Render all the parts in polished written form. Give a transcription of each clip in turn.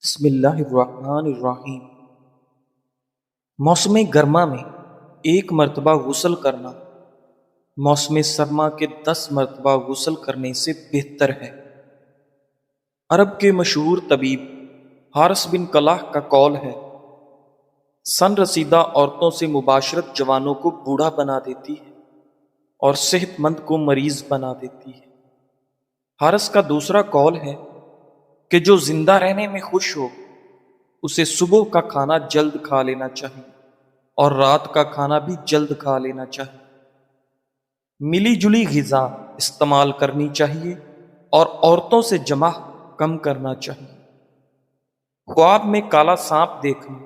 بسم اللہ الرحمن الرحیم۔ موسم گرما میں 1 مرتبہ غسل کرنا موسم سرما کے 10 مرتبہ غسل کرنے سے بہتر ہے۔ عرب کے مشہور طبیب حارث بن کلاہ کا قول ہے، سن رسیدہ عورتوں سے مباشرت جوانوں کو بوڑھا بنا دیتی ہے اور صحت مند کو مریض بنا دیتی ہے۔ حارث کا دوسرا قول ہے کہ جو زندہ رہنے میں خوش ہو اسے صبح کا کھانا جلد کھا لینا چاہیے اور رات کا کھانا بھی جلد کھا لینا چاہیے۔ ملی جلی غذا استعمال کرنی چاہیے اور عورتوں سے جمع کم کرنا چاہیے۔ خواب میں کالا سانپ دیکھنا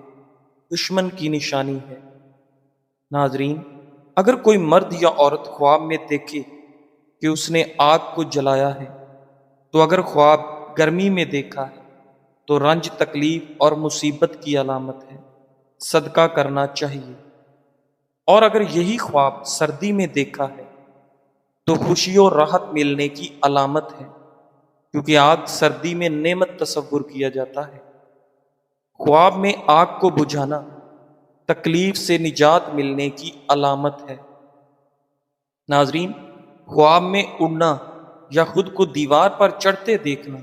دشمن کی نشانی ہے۔ ناظرین، اگر کوئی مرد یا عورت خواب میں دیکھے کہ اس نے آگ کو جلایا ہے، تو اگر خواب گرمی میں دیکھا ہے تو رنج، تکلیف اور مصیبت کی علامت ہے، صدقہ کرنا چاہیے۔ اور اگر یہی خواب سردی میں دیکھا ہے تو خوشی اور راحت ملنے کی علامت ہے، کیونکہ آگ سردی میں نعمت تصور کیا جاتا ہے۔ خواب میں آگ کو بجھانا تکلیف سے نجات ملنے کی علامت ہے۔ ناظرین، خواب میں اڑنا یا خود کو دیوار پر چڑھتے دیکھنا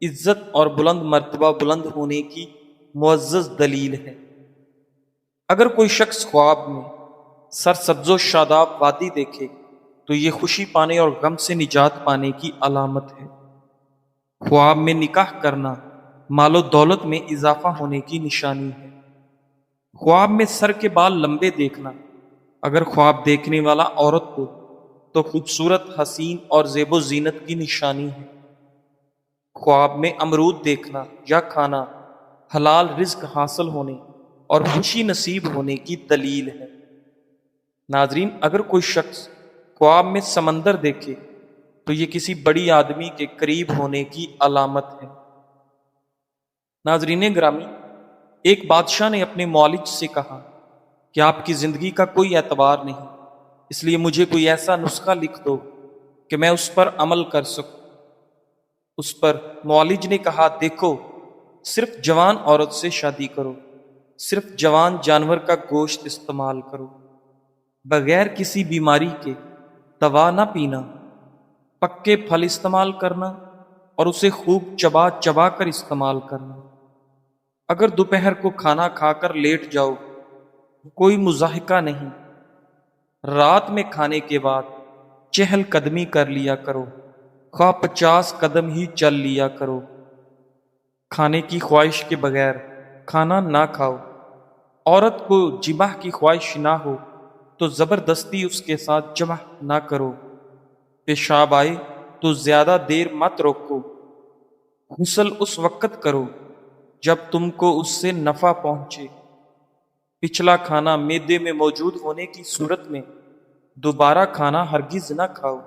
عزت اور بلند مرتبہ بلند ہونے کی معزز دلیل ہے۔ اگر کوئی شخص خواب میں سرسبز و شاداب وادی دیکھے تو یہ خوشی پانے اور غم سے نجات پانے کی علامت ہے۔ خواب میں نکاح کرنا مال و دولت میں اضافہ ہونے کی نشانی ہے۔ خواب میں سر کے بال لمبے دیکھنا اگر خواب دیکھنے والا عورت ہو تو خوبصورت، حسین اور زیب و زینت کی نشانی ہے۔ خواب میں امرود دیکھنا یا کھانا حلال رزق حاصل ہونے اور خوشی نصیب ہونے کی دلیل ہے۔ ناظرین، اگر کوئی شخص خواب میں سمندر دیکھے تو یہ کسی بڑی آدمی کے قریب ہونے کی علامت ہے۔ ناظرین گرامی، ایک بادشاہ نے اپنے معالج سے کہا کہ آپ کی زندگی کا کوئی اعتبار نہیں، اس لیے مجھے کوئی ایسا نسخہ لکھ دو کہ میں اس پر عمل کر سکوں۔ اس پر معالج نے کہا، دیکھو، صرف جوان عورت سے شادی کرو، صرف جوان جانور کا گوشت استعمال کرو، بغیر کسی بیماری کے دوا نہ پینا، پکے پھل استعمال کرنا اور اسے خوب چبا چبا کر استعمال کرنا۔ اگر دوپہر کو کھانا کھا کر لیٹ جاؤ کوئی مضاحکہ نہیں، رات میں کھانے کے بعد چہل قدمی کر لیا کرو، خواہ 50 قدم ہی چل لیا کرو۔ کھانے کی خواہش کے بغیر کھانا نہ کھاؤ۔ عورت کو جمع کی خواہش نہ ہو تو زبردستی اس کے ساتھ جمع نہ کرو۔ پیشاب آئے تو زیادہ دیر مت روکو۔ غسل اس وقت کرو جب تم کو اس سے نفع پہنچے۔ پچھلا کھانا معدے میں موجود ہونے کی صورت میں دوبارہ کھانا ہرگز نہ کھاؤ۔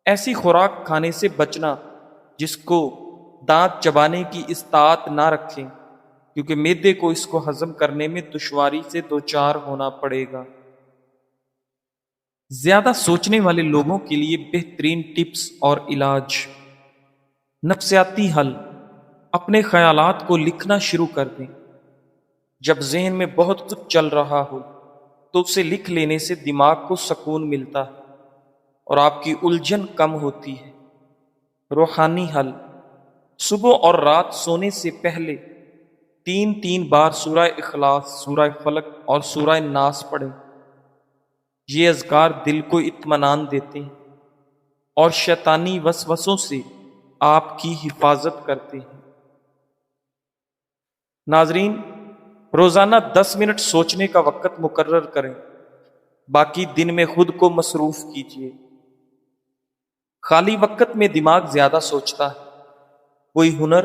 ایسی خوراک کھانے سے بچنا جس کو دانت چبانے کی استطاعت نہ رکھیں، کیونکہ معدے کو اس کو ہضم کرنے میں دشواری سے دوچار ہونا پڑے گا۔ زیادہ سوچنے والے لوگوں کے لیے بہترین ٹپس اور علاج: نفسیاتی حل: اپنے خیالات کو لکھنا شروع کر دیں۔ جب ذہن میں بہت کچھ چل رہا ہو تو اسے لکھ لینے سے دماغ کو سکون ملتا ہے اور آپ کی الجھن کم ہوتی ہے۔ روحانی حل: صبح اور رات سونے سے پہلے 3 بار سورہ اخلاص، سورہ فلق اور سورہ ناس پڑھیں۔ یہ اذکار دل کو اطمینان دیتے ہیں اور شیطانی وسوسوں سے آپ کی حفاظت کرتے ہیں۔ ناظرین، روزانہ 10 منٹ سوچنے کا وقت مقرر کریں، باقی دن میں خود کو مصروف کیجیے۔ خالی وقت میں دماغ زیادہ سوچتا ہے۔ کوئی ہنر،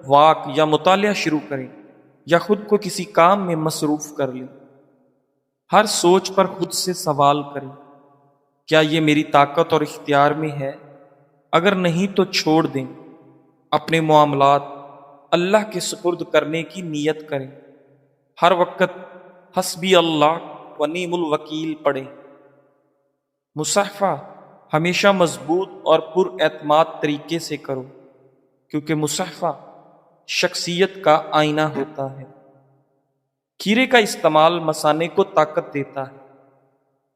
واک یا مطالعہ شروع کریں یا خود کو کسی کام میں مصروف کر لیں۔ ہر سوچ پر خود سے سوال کریں، کیا یہ میری طاقت اور اختیار میں ہے؟ اگر نہیں تو چھوڑ دیں۔ اپنے معاملات اللہ کے سپرد کرنے کی نیت کریں۔ ہر وقت حسبی اللہ و نعم الوکیل پڑھیں۔ مصافحہ ہمیشہ مضبوط اور پر اعتماد طریقے سے کرو، کیونکہ مصافحہ شخصیت کا آئینہ ہوتا ہے۔ کھیرے کا استعمال مثانے کو طاقت دیتا ہے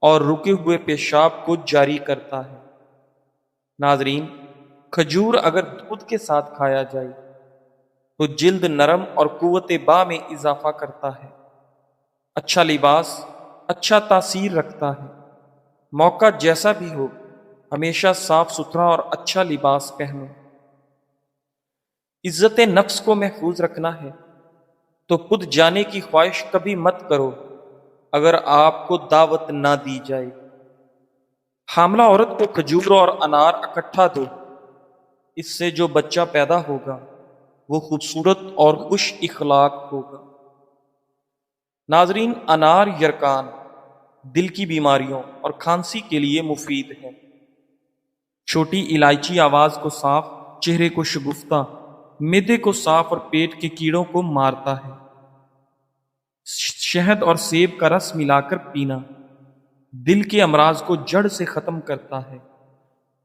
اور رکے ہوئے پیشاب کو جاری کرتا ہے۔ ناظرین، کھجور اگر دودھ کے ساتھ کھایا جائے تو جلد نرم اور قوت باں میں اضافہ کرتا ہے۔ اچھا لباس اچھا تاثیر رکھتا ہے۔ موقع جیسا بھی ہو، ہمیشہ صاف ستھرا اور اچھا لباس پہنو۔ عزت نفس کو محفوظ رکھنا ہے تو خود جانے کی خواہش کبھی مت کرو اگر آپ کو دعوت نہ دی جائے۔ حاملہ عورت کو کھجور اور انار اکٹھا دو، اس سے جو بچہ پیدا ہوگا وہ خوبصورت اور خوش اخلاق ہوگا۔ ناظرین، انار یرقان، دل کی بیماریوں اور کھانسی کے لیے مفید ہے۔ چھوٹی الائچی آواز کو صاف، چہرے کو شگفتہ، معدے کو صاف اور پیٹ کے کیڑوں کو مارتا ہے۔ شہد اور سیب کا رس ملا کر پینا دل کے امراض کو جڑ سے ختم کرتا ہے۔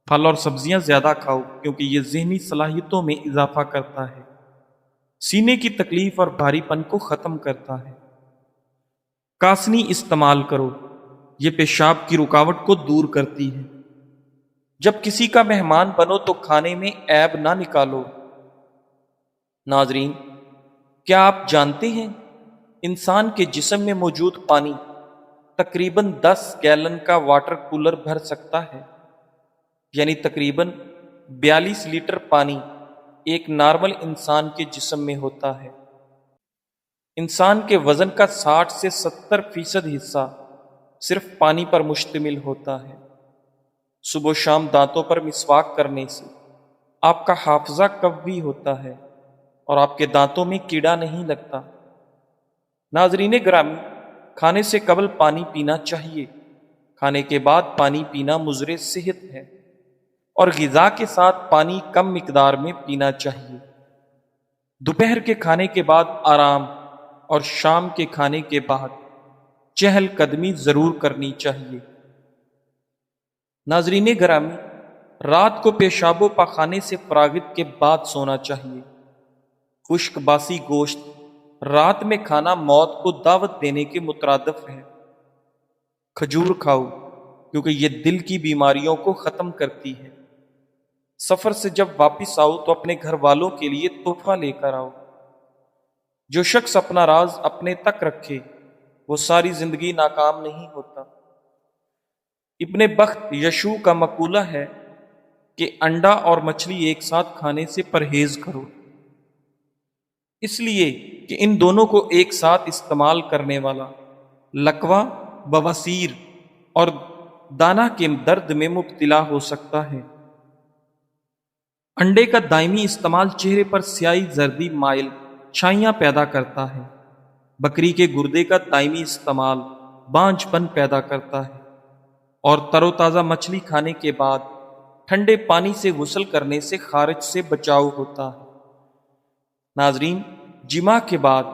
پھل اور سبزیاں زیادہ کھاؤ کیونکہ یہ ذہنی صلاحیتوں میں اضافہ کرتا ہے، سینے کی تکلیف اور بھاری پن کو ختم کرتا ہے۔ کاسنی استعمال کرو، یہ پیشاب کی رکاوٹ کو دور کرتی ہے۔ جب کسی کا مہمان بنو تو کھانے میں عیب نہ نکالو۔ ناظرین، کیا آپ جانتے ہیں انسان کے جسم میں موجود پانی تقریباً 10 گیلن کا واٹر کولر بھر سکتا ہے، یعنی تقریباً 42 لیٹر پانی ایک نارمل انسان کے جسم میں ہوتا ہے۔ انسان کے وزن کا 60 سے 70% حصہ صرف پانی پر مشتمل ہوتا ہے۔ صبح و شام دانتوں پر مسواک کرنے سے آپ کا حافظہ قوی ہوتا ہے اور آپ کے دانتوں میں کیڑا نہیں لگتا۔ ناظرین گرامی، کھانے سے قبل پانی پینا چاہیے، کھانے کے بعد پانی پینا مضر صحت ہے، اور غذا کے ساتھ پانی کم مقدار میں پینا چاہیے۔ دوپہر کے کھانے کے بعد آرام اور شام کے کھانے کے بعد چہل قدمی ضرور کرنی چاہیے۔ ناظرین گرامی، رات کو پیشاب و پاخانے سے فراغت کے بعد سونا چاہیے۔ خشک باسی گوشت رات میں کھانا موت کو دعوت دینے کے مترادف ہے۔ کھجور کھاؤ کیونکہ یہ دل کی بیماریوں کو ختم کرتی ہے۔ سفر سے جب واپس آؤ تو اپنے گھر والوں کے لیے تحفہ لے کر آؤ۔ جو شخص اپنا راز اپنے تک رکھے وہ ساری زندگی ناکام نہیں ہوتا۔ ابن بخت یشوع کا مقولہ ہے کہ انڈا اور مچھلی ایک ساتھ کھانے سے پرہیز کرو، اس لیے کہ ان دونوں کو ایک ساتھ استعمال کرنے والا لقوہ بواسیر اور دانہ کے درد میں مبتلا ہو سکتا ہے۔ انڈے کا دائمی استعمال چہرے پر سیاہی زردی مائل چھائیاں پیدا کرتا ہے۔ بکری کے گردے کا دائمی استعمال بانجھ پن پیدا کرتا ہے، اور تر و تازہ مچھلی کھانے کے بعد ٹھنڈے پانی سے غسل کرنے سے خارج سے بچاؤ ہوتا ہے۔ ناظرین، جماع کے بعد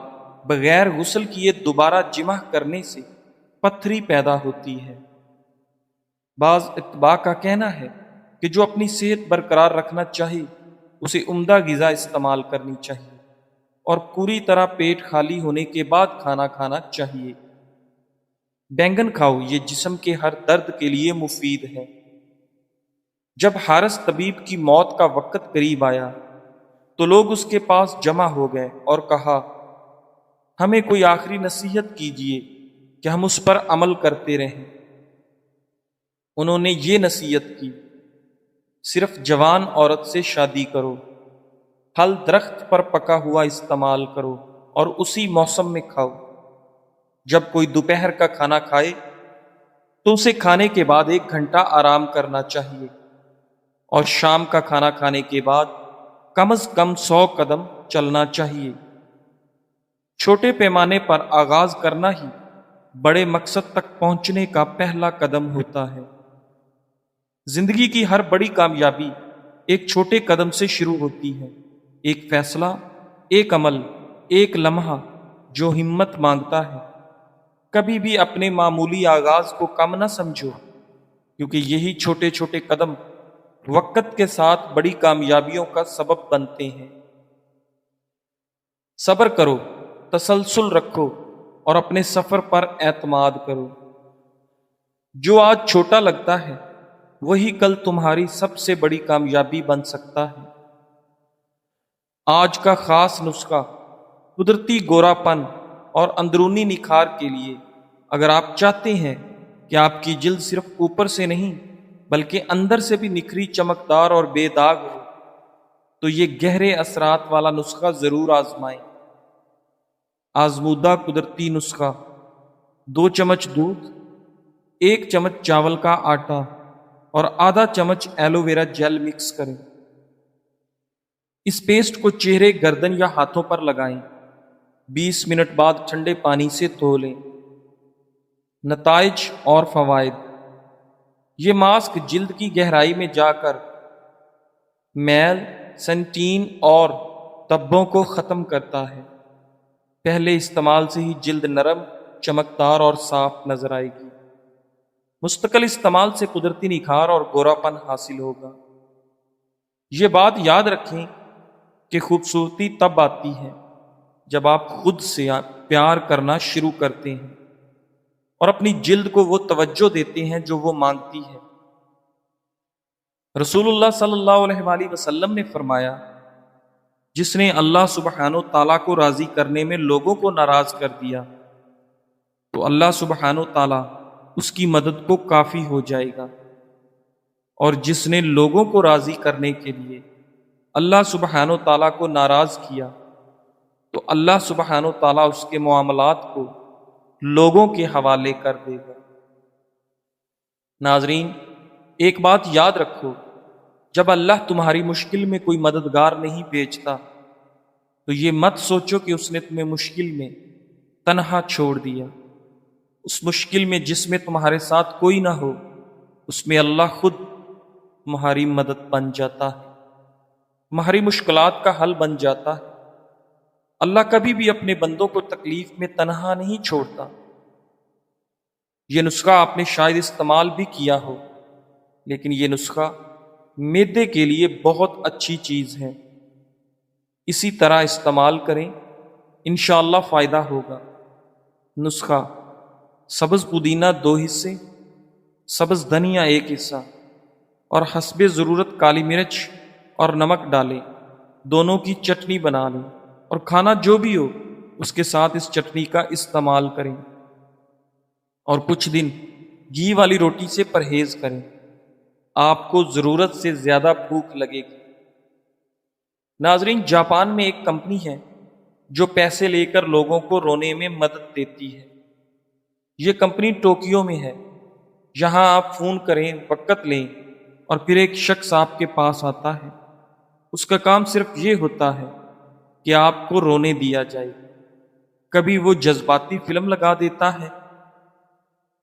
بغیر غسل کیے دوبارہ جماع کرنے سے پتھری پیدا ہوتی ہے۔ بعض اتباع کا کہنا ہے کہ جو اپنی صحت برقرار رکھنا چاہے اسے عمدہ غذا استعمال کرنی چاہیے اور پوری طرح پیٹ خالی ہونے کے بعد کھانا کھانا چاہیے۔ بینگن کھاؤ، یہ جسم کے ہر درد کے لیے مفید ہے۔ جب حارث طبیب کی موت کا وقت قریب آیا تو لوگ اس کے پاس جمع ہو گئے اور کہا، ہمیں کوئی آخری نصیحت کیجیے کہ ہم اس پر عمل کرتے رہیں۔ انہوں نے یہ نصیحت کی، صرف جوان عورت سے شادی کرو، پھل درخت پر پکا ہوا استعمال کرو اور اسی موسم میں کھاؤ۔ جب کوئی دوپہر کا کھانا کھائے تو اسے کھانے کے بعد 1 گھنٹہ آرام کرنا چاہیے، اور شام کا کھانا کھانے کے بعد کم از کم 100 قدم چلنا چاہیے۔ چھوٹے پیمانے پر آغاز کرنا ہی بڑے مقصد تک پہنچنے کا پہلا قدم ہوتا ہے۔ زندگی کی ہر بڑی کامیابی ایک چھوٹے قدم سے شروع ہوتی ہے۔ ایک فیصلہ، ایک عمل، ایک لمحہ جو ہمت مانگتا ہے۔ کبھی بھی اپنے معمولی آغاز کو کم نہ سمجھو، کیونکہ یہی چھوٹے چھوٹے قدم وقت کے ساتھ بڑی کامیابیوں کا سبب بنتے ہیں۔ صبر کرو، تسلسل رکھو اور اپنے سفر پر اعتماد کرو۔ جو آج چھوٹا لگتا ہے وہی کل تمہاری سب سے بڑی کامیابی بن سکتا ہے۔ آج کا خاص نسخہ قدرتی گورا پن اور اندرونی نکھار کے لیے، اگر آپ چاہتے ہیں کہ آپ کی جلد صرف اوپر سے نہیں بلکہ اندر سے بھی نکھری، چمکدار اور بے داغ ہو، تو یہ گہرے اثرات والا نسخہ ضرور آزمائیں۔ آزمودہ قدرتی نسخہ: 2 چمچ دودھ، 1 چمچ چاول کا آٹا اور آدھا چمچ ایلو ویرا جیل مکس کریں۔ اس پیسٹ کو چہرے، گردن یا ہاتھوں پر لگائیں۔ 20 منٹ بعد ٹھنڈے پانی سے دھو لیں۔ نتائج اور فوائد: یہ ماسک جلد کی گہرائی میں جا کر میل، سنٹین اور دھبوں کو ختم کرتا ہے۔ پہلے استعمال سے ہی جلد نرم، چمکدار اور صاف نظر آئے گی۔ مستقل استعمال سے قدرتی نکھار اور گورا پن حاصل ہوگا۔ یہ بات یاد رکھیں کہ خوبصورتی تب آتی ہے جب آپ خود سے پیار کرنا شروع کرتے ہیں اور اپنی جلد کو وہ توجہ دیتے ہیں جو وہ مانگتی ہے۔ رسول اللہ صلی اللہ علیہ وآلہ وسلم نے فرمایا، جس نے اللہ سبحانہ و تعالیٰ کو راضی کرنے میں لوگوں کو ناراض کر دیا تو اللہ سبحانہ و تعالیٰ اس کی مدد کو کافی ہو جائے گا، اور جس نے لوگوں کو راضی کرنے کے لیے اللہ سبحانہ و تعالیٰ کو ناراض کیا تو اللہ سبحانہ و تعالیٰ اس کے معاملات کو لوگوں کے حوالے کر دے گا۔ ناظرین، ایک بات یاد رکھو، جب اللہ تمہاری مشکل میں کوئی مددگار نہیں بھیجتا تو یہ مت سوچو کہ اس نے تمہیں مشکل میں تنہا چھوڑ دیا۔ اس مشکل میں جس میں تمہارے ساتھ کوئی نہ ہو، اس میں اللہ خود تمہاری مدد بن جاتا ہے، تمہاری مشکلات کا حل بن جاتا ہے۔ اللہ کبھی بھی اپنے بندوں کو تکلیف میں تنہا نہیں چھوڑتا۔ یہ نسخہ آپ نے شاید استعمال بھی کیا ہو، لیکن یہ نسخہ معدے کے لیے بہت اچھی چیز ہے۔ اسی طرح استعمال کریں، انشاءاللہ فائدہ ہوگا۔ نسخہ: سبز پودینہ 2 حصے، سبز دھنیا 1 حصہ اور حسب ضرورت کالی مرچ اور نمک ڈالیں۔ دونوں کی چٹنی بنا لیں اور کھانا جو بھی ہو اس کے ساتھ اس چٹنی کا استعمال کریں، اور کچھ دن گھی والی روٹی سے پرہیز کریں۔ آپ کو ضرورت سے زیادہ بھوک لگے گی۔ ناظرین، جاپان میں ایک کمپنی ہے جو پیسے لے کر لوگوں کو رونے میں مدد دیتی ہے۔ یہ کمپنی ٹوکیو میں ہے۔ یہاں آپ فون کریں، وقت لیں اور پھر ایک شخص آپ کے پاس آتا ہے۔ اس کا کام صرف یہ ہوتا ہے کہ آپ کو رونے دیا جائے۔ کبھی وہ جذباتی فلم لگا دیتا ہے،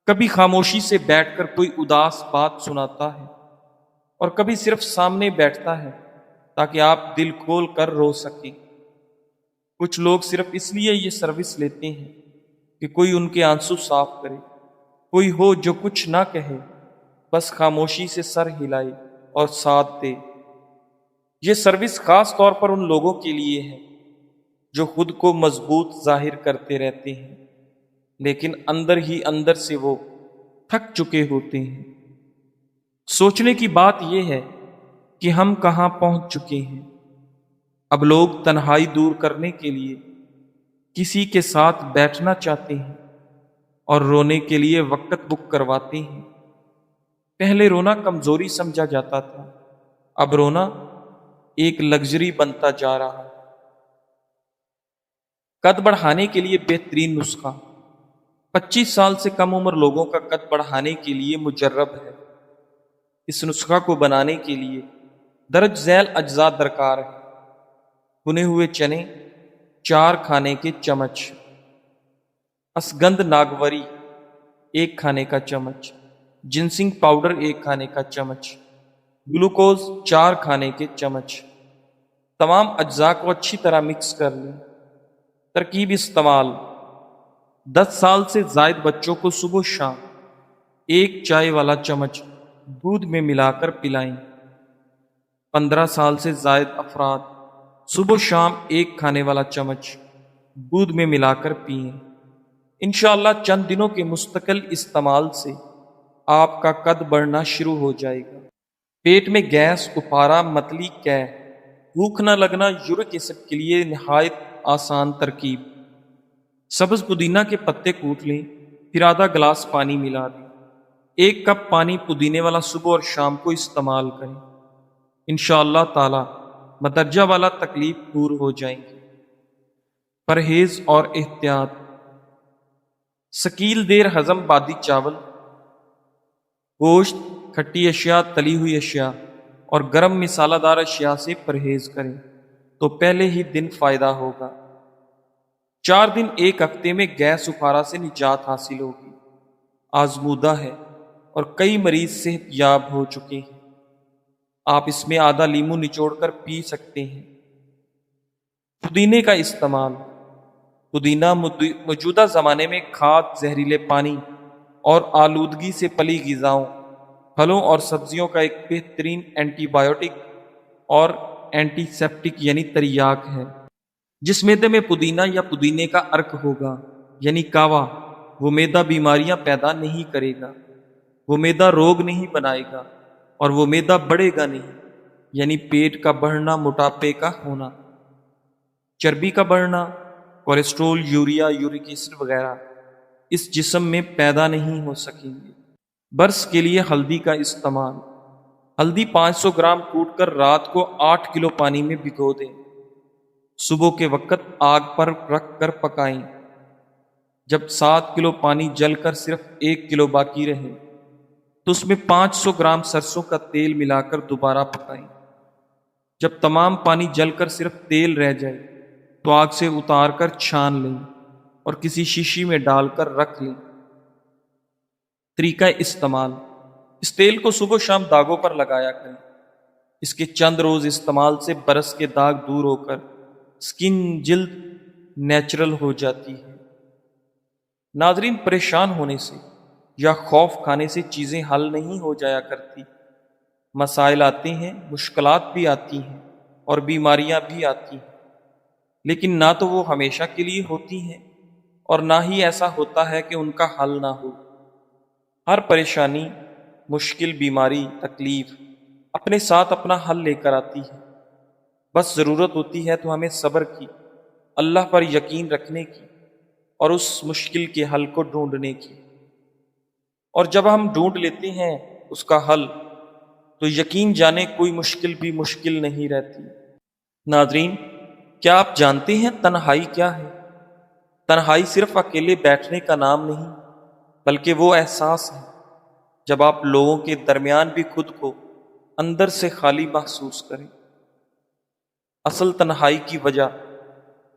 کبھی خاموشی سے بیٹھ کر کوئی اداس بات سناتا ہے، اور کبھی صرف سامنے بیٹھتا ہے تاکہ آپ دل کھول کر رو سکیں۔ کچھ لوگ صرف اس لیے یہ سروس لیتے ہیں کہ کوئی ان کے آنسو صاف کرے، کوئی ہو جو کچھ نہ کہے، بس خاموشی سے سر ہلائے اور ساتھ دے۔ یہ سروس خاص طور پر ان لوگوں کے لیے ہے جو خود کو مضبوط ظاہر کرتے رہتے ہیں، لیکن اندر ہی اندر سے وہ تھک چکے ہوتے ہیں۔ سوچنے کی بات یہ ہے کہ ہم کہاں پہنچ چکے ہیں۔ اب لوگ تنہائی دور کرنے کے لیے کسی کے ساتھ بیٹھنا چاہتے ہیں اور رونے کے لیے وقت بک کرواتے ہیں۔ پہلے رونا کمزوری سمجھا جاتا تھا، اب رونا ایک لگژری بنتا جا رہا ہے۔ قد بڑھانے کے لیے بہترین نسخہ: 25 سال سے کم عمر لوگوں کا قد بڑھانے کے لیے مجرب ہے۔ اس نسخہ کو بنانے کے لیے درج ذیل اجزاء درکار ہیں: بھنے ہوئے چنے 4 کھانے کے چمچ، اسگندھ ناگوری 1 کھانے کا چمچ، جنسنگ پاؤڈر 1 کھانے کا چمچ، گلوکوز 4 کھانے کے چمچ۔ تمام اجزاء کو اچھی طرح مکس کر لیں۔ ترکیب استعمال: 10 سال سے زائد بچوں کو صبح و شام 1 چائے والا چمچ دودھ میں ملا کر پلائیں۔ 15 سال سے زائد افراد صبح و شام 1 کھانے والا چمچ دودھ میں ملا کر پئیں۔ انشاءاللہ چند دنوں کے مستقل استعمال سے آپ کا قد بڑھنا شروع ہو جائے گا۔ پیٹ میں گیس، اپارا، متلی، قے، بھوک نہ لگنا یورک ایسڈ کے لیے نہایت آسان ترکیب۔ سبز پودینہ کے پتے کوٹ لیں، پھر آدھا گلاس پانی ملا دیں۔ 1 کپ پانی پودینے والا صبح اور شام کو استعمال کریں۔ انشاءاللہ تعالی مدرجہ والا تکلیف دور ہو جائیں گی۔ پرہیز اور احتیاط: ثقیل دیر ہضم بادی چاول، گوشت، کھٹی اشیاء، تلی ہوئی اشیاء اور گرم مسالہ دار اشیاء سے پرہیز کریں تو پہلے ہی دن فائدہ ہوگا۔ 4 دن 1 ہفتے میں گیس اپارا سے نجات حاصل ہوگی۔ آزمودہ ہے اور کئی مریض صحت یاب ہو چکے ہیں۔ آپ اس میں آدھا لیمو نچوڑ کر پی سکتے ہیں۔ پودینے کا استعمال: پودینہ موجودہ زمانے میں کھاد، زہریلے پانی اور آلودگی سے پلی غذاؤں، پھلوں اور سبزیوں کا ایک بہترین اینٹی بایوٹک اور اینٹی سیپٹک یعنی تریاک ہے۔ جس معدے میں پودینہ یا پودینے کا عرق ہوگا یعنی کاوا، وہ معدہ بیماریاں پیدا نہیں کرے گا، وہ معدہ روگ نہیں بنائے گا اور وہ معدہ بڑھے گا نہیں، یعنی پیٹ کا بڑھنا، موٹاپے کا ہونا، چربی کا بڑھنا، کولیسٹرول، یوریا، یورک ایسڈ وغیرہ اس جسم میں پیدا نہیں ہو سکیں گے۔ برس کے لیے ہلدی کا استعمال: ہلدی 500 گرام کوٹ کر رات کو 8 کلو پانی میں بھگو دیں۔ صبح کے وقت آگ پر رکھ کر پکائیں۔ جب 7 کلو پانی جل کر صرف 1 کلو باقی رہے تو اس میں 500 گرام سرسوں کا تیل ملا کر دوبارہ پکائیں۔ جب تمام پانی جل کر صرف تیل رہ جائے تو آگ سے اتار کر چھان لیں اور کسی شیشی میں ڈال کر رکھ لیں۔ طریقہ استعمال: اس تیل کو صبح و شام داغوں پر لگایا کریں۔ اس کے چند روز استعمال سے برس کے داغ دور ہو کر سکن، جلد نیچرل ہو جاتی ہے۔ ناظرین، پریشان ہونے سے یا خوف کھانے سے چیزیں حل نہیں ہو جایا کرتی۔ مسائل آتے ہیں، مشکلات بھی آتی ہیں اور بیماریاں بھی آتی ہیں، لیکن نہ تو وہ ہمیشہ کے لیے ہوتی ہیں اور نہ ہی ایسا ہوتا ہے کہ ان کا حل نہ ہو۔ ہر پریشانی، مشکل، بیماری، تکلیف اپنے ساتھ اپنا حل لے کر آتی ہے۔ بس ضرورت ہوتی ہے تو ہمیں صبر کی، اللہ پر یقین رکھنے کی اور اس مشکل کے حل کو ڈھونڈنے کی۔ اور جب ہم ڈھونڈ لیتے ہیں اس کا حل تو یقین جانے کوئی مشکل بھی مشکل نہیں رہتی۔ ناظرین، کیا آپ جانتے ہیں تنہائی کیا ہے؟ تنہائی صرف اکیلے بیٹھنے کا نام نہیں، بلکہ وہ احساس ہے جب آپ لوگوں کے درمیان بھی خود کو اندر سے خالی محسوس کریں۔ اصل تنہائی کی وجہ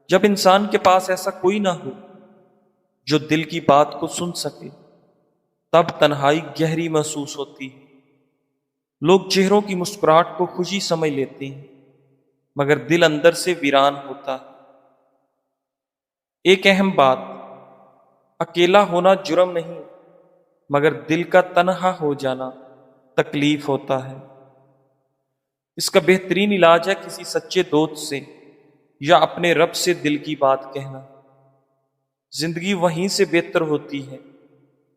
جب انسان کے پاس ایسا کوئی نہ ہو جو دل کی بات کو سن سکے، تب تنہائی گہری محسوس ہوتی ہے۔ لوگ چہروں کی مسکراہٹ کو خوشی سمجھ لیتے ہیں، مگر دل اندر سے ویران ہوتا ہے۔ ایک اہم بات، اکیلا ہونا جرم نہیں، مگر دل کا تنہا ہو جانا تکلیف ہوتا ہے۔ اس کا بہترین علاج ہے کسی سچے دوست سے یا اپنے رب سے دل کی بات کہنا۔ زندگی وہیں سے بہتر ہوتی ہے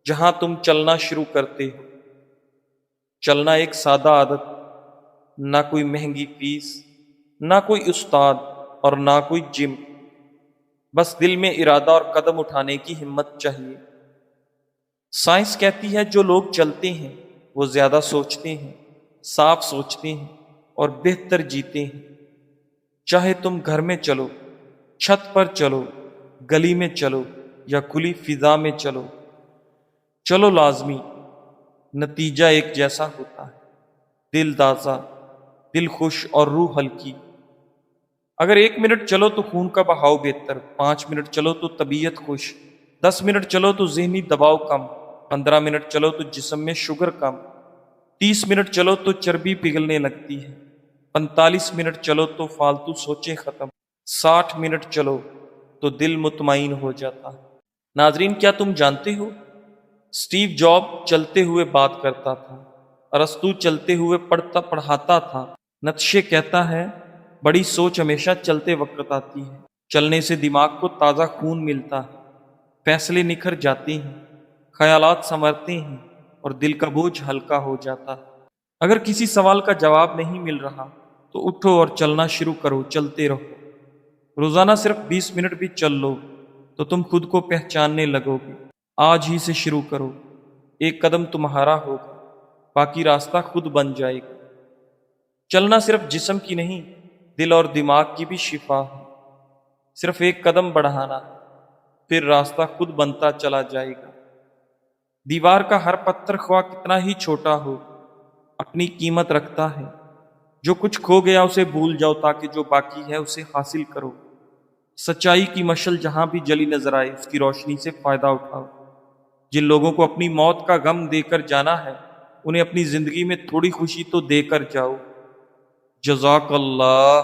جہاں تم چلنا شروع کرتے ہو۔ چلنا ایک سادہ عادت، نہ کوئی مہنگی فیس، نہ کوئی استاد اور نہ کوئی جم، بس دل میں ارادہ اور قدم اٹھانے کی ہمت چاہیے۔ سائنس کہتی ہے جو لوگ چلتے ہیں وہ زیادہ سوچتے ہیں، صاف سوچتے ہیں اور بہتر جیتے ہیں۔ چاہے تم گھر میں چلو، چھت پر چلو، گلی میں چلو یا کھلی فضا میں چلو، چلو لازمی نتیجہ ایک جیسا ہوتا ہے، دل تازہ، دل خوش اور روح ہلکی۔ اگر 1 منٹ چلو تو خون کا بہاؤ بہتر، 5 منٹ چلو تو طبیعت خوش، 10 منٹ چلو تو ذہنی دباؤ کم، 15 منٹ چلو تو جسم میں شوگر کم، 30 منٹ چلو تو چربی پگھلنے لگتی ہے، 45 منٹ چلو تو فالتو سوچیں ختم، 60 منٹ چلو تو دل مطمئن ہو جاتا ہے۔ ناظرین، کیا تم جانتے ہو اسٹیو جاب چلتے ہوئے بات کرتا تھا، ارسطو چلتے ہوئے پڑھاتا تھا، نیتشے کہتا ہے بڑی سوچ ہمیشہ چلتے وقت آتی ہے۔ چلنے سے دماغ کو تازہ خون ملتا ہے، فیصلے نکھر جاتے ہیں، خیالات سنورتے ہیں اور دل کا بوجھ ہلکا ہو جاتا ہے۔ اگر کسی سوال کا جواب نہیں مل رہا تو اٹھو اور چلنا شروع کرو، چلتے رہو۔ روزانہ صرف 20 منٹ بھی چل لو تو تم خود کو پہچاننے لگو گے۔ آج ہی سے شروع کرو، ایک قدم تمہارا ہوگا، باقی راستہ خود بن جائے گا۔ چلنا صرف جسم کی نہیں، دل اور دماغ کی بھی شفا ہے۔ صرف ایک قدم بڑھانا، پھر راستہ خود بنتا چلا جائے گا۔ دیوار کا ہر پتھر خواہ کتنا ہی چھوٹا ہو، اپنی قیمت رکھتا ہے۔ جو کچھ کھو گیا اسے بھول جاؤ تاکہ جو باقی ہے اسے حاصل کرو۔ سچائی کی مشل جہاں بھی جلی نظر آئے اس کی روشنی سے فائدہ اٹھاؤ۔ جن لوگوں کو اپنی موت کا غم دے کر جانا ہے انہیں اپنی زندگی میں تھوڑی خوشی تو دے کر جاؤ۔ جزاک اللہ۔